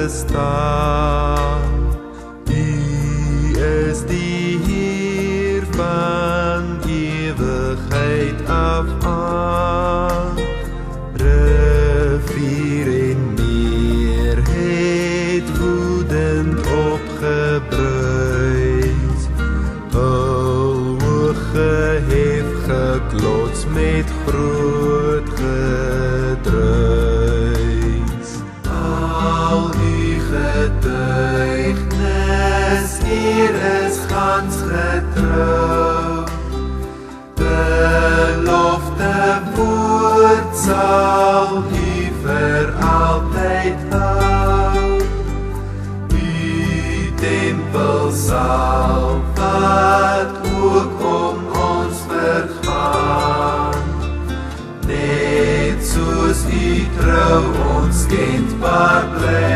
bestaan. U is die Heer van ewigheid af aan. Rivier en meer het woedend opgebruis. Hul oge hef geklots met groot gedruis. Al die getuignis hier is gans getrou. Belofte woord sal u vir altyd hou. Die tempel sal wat ook om ons vergaan. Net soos u trou ons kentbaar bly.